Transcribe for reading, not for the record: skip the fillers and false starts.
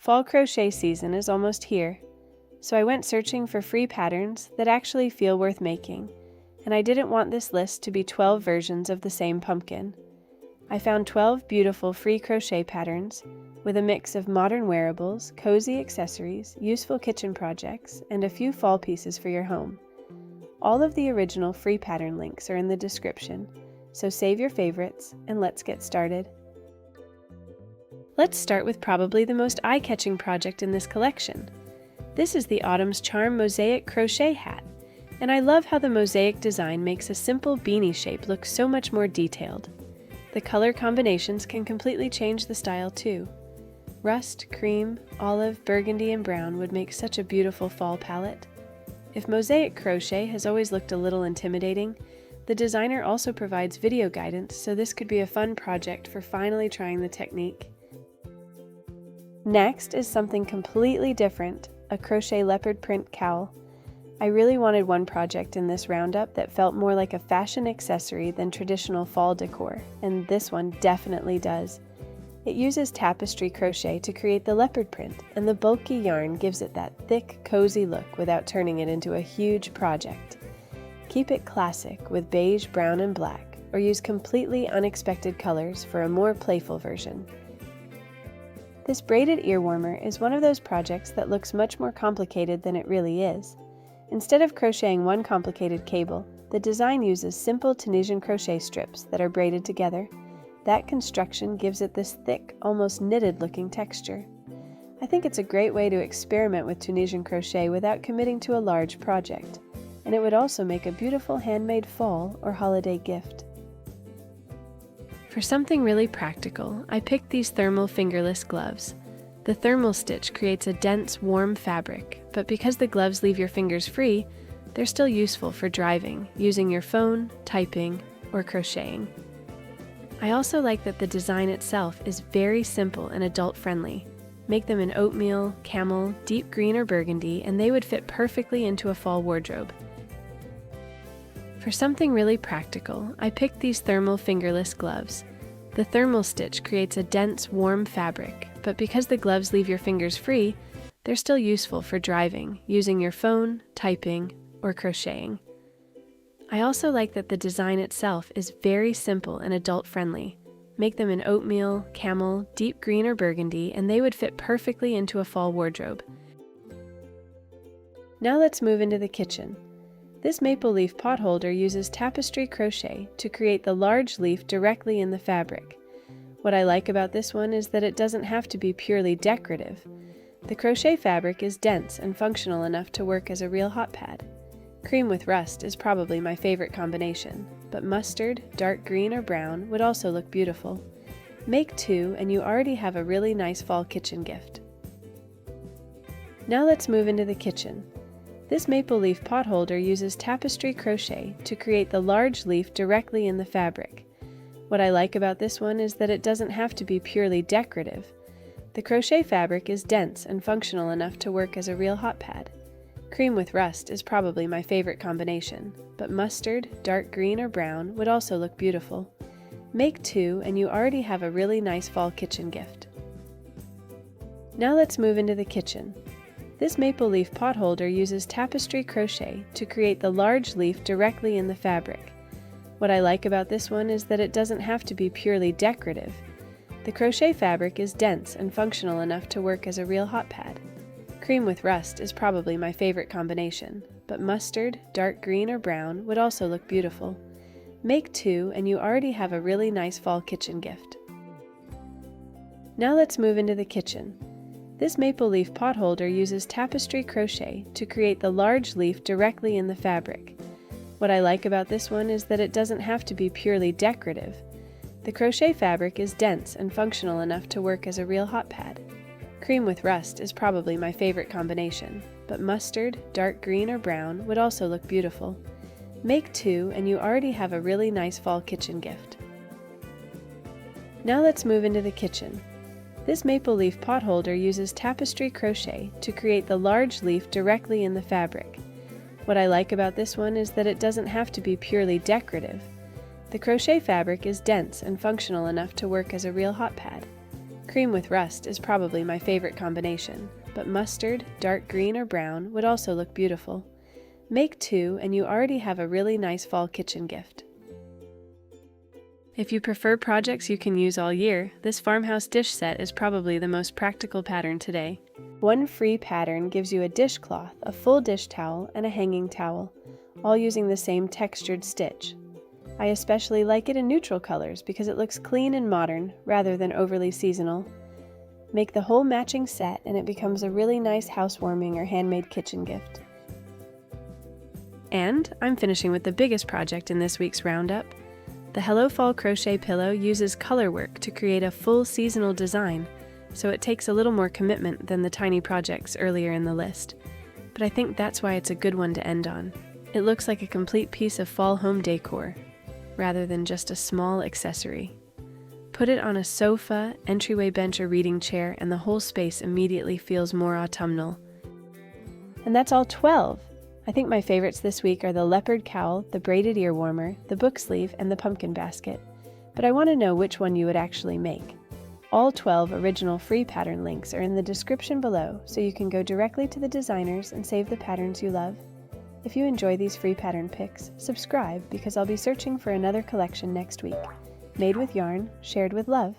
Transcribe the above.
Fall crochet season is almost here, so I went searching for free patterns that actually feel worth making, and I didn't want this list to be 12 versions of the same pumpkin. I found 12 beautiful free crochet patterns with a mix of modern wearables, cozy accessories, useful kitchen projects, and a few fall pieces for your home. All of the original free pattern links are in the description, so save your favorites and let's get started. Let's start with probably the most eye-catching project in this collection. This is the Autumn's Charm Mosaic crochet hat, and I love how the mosaic design makes a simple beanie shape look so much more detailed. The color combinations can completely change the style too. Rust, cream, olive, burgundy, and brown would make such a beautiful fall palette. If mosaic crochet has always looked a little intimidating, the designer also provides video guidance, so this could be a fun project for finally trying the technique. Next is something completely different, a crochet leopard print cowl. I really wanted one project in this roundup that felt more like a fashion accessory than traditional fall decor, and this one definitely does. It uses tapestry crochet to create the leopard print, and the bulky yarn gives it that thick, cozy look without turning it into a huge project. Keep it classic with beige, brown, and black, or use completely unexpected colors for a more playful version. This braided ear warmer is one of those projects that looks much more complicated than it really is. Instead of crocheting one complicated cable, the design uses simple Tunisian crochet strips that are braided together. That construction gives it this thick, almost knitted-looking texture. I think it's a great way to experiment with Tunisian crochet without committing to a large project, and it would also make a beautiful handmade fall or holiday gift. For something really practical, I picked these thermal fingerless gloves. The thermal stitch creates a dense, warm fabric, but because the gloves leave your fingers free, they're still useful for driving, using your phone, typing, or crocheting. I also like that the design itself is very simple and adult-friendly. Make them in oatmeal, camel, deep green, or burgundy, and they would fit perfectly into a fall wardrobe. For something really practical, I picked these thermal fingerless gloves. The thermal stitch creates a dense, warm fabric, but because the gloves leave your fingers free, they're still useful for driving, using your phone, typing, or crocheting. I also like that the design itself is very simple and adult-friendly. Make them in oatmeal, camel, deep green, or burgundy, and they would fit perfectly into a fall wardrobe. Now let's move into the kitchen. This maple leaf potholder uses tapestry crochet to create the large leaf directly in the fabric. What I like about this one is that it doesn't have to be purely decorative. The crochet fabric is dense and functional enough to work as a real hot pad. Cream with rust is probably my favorite combination, but mustard, dark green, or brown would also look beautiful. Make two and you already have a really nice fall kitchen gift. Now let's move into the kitchen. This maple leaf potholder uses tapestry crochet to create the large leaf directly in the fabric. What I like about this one is that it doesn't have to be purely decorative. The crochet fabric is dense and functional enough to work as a real hot pad. Cream with rust is probably my favorite combination, but mustard, dark green, or brown would also look beautiful. Make two and you already have a really nice fall kitchen gift. Now let's move into the kitchen. This maple leaf potholder uses tapestry crochet to create the large leaf directly in the fabric. What I like about this one is that it doesn't have to be purely decorative. The crochet fabric is dense and functional enough to work as a real hot pad. Cream with rust is probably my favorite combination, but mustard, dark green, or brown would also look beautiful. Make two and you already have a really nice fall kitchen gift. Now let's move into the kitchen. This maple leaf potholder uses tapestry crochet to create the large leaf directly in the fabric. What I like about this one is that it doesn't have to be purely decorative. The crochet fabric is dense and functional enough to work as a real hot pad. Cream with rust is probably my favorite combination, but mustard, dark green, or brown would also look beautiful. Make two and you already have a really nice fall kitchen gift. Now let's move into the kitchen. This maple leaf potholder uses tapestry crochet to create the large leaf directly in the fabric. What I like about this one is that it doesn't have to be purely decorative. The crochet fabric is dense and functional enough to work as a real hot pad. Cream with rust is probably my favorite combination, but mustard, dark green, or brown would also look beautiful. Make 2 and you already have a really nice fall kitchen gift. If you prefer projects you can use all year, this Farmhouse Dish Set is probably the most practical pattern today. One free pattern gives you a dishcloth, a full dish towel, and a hanging towel, all using the same textured stitch. I especially like it in neutral colors because it looks clean and modern rather than overly seasonal. Make the whole matching set and it becomes a really nice housewarming or handmade kitchen gift. And I'm finishing with the biggest project in this week's roundup. The Hello Fall Crochet Pillow uses color work to create a full seasonal design, so it takes a little more commitment than the tiny projects earlier in the list. But I think that's why it's a good one to end on. It looks like a complete piece of fall home decor, rather than just a small accessory. Put it on a sofa, entryway bench, or reading chair, and the whole space immediately feels more autumnal. And that's all 12! I think my favorites this week are the Leopard cowl, the braided ear warmer, the book sleeve, and the pumpkin basket. But I want to know which one you would actually make. All 12 original free pattern links are in the description below, so you can go directly to the designers and save the patterns you love. If you enjoy these free pattern picks, subscribe because I'll be searching for another collection next week. Made with yarn, shared with love.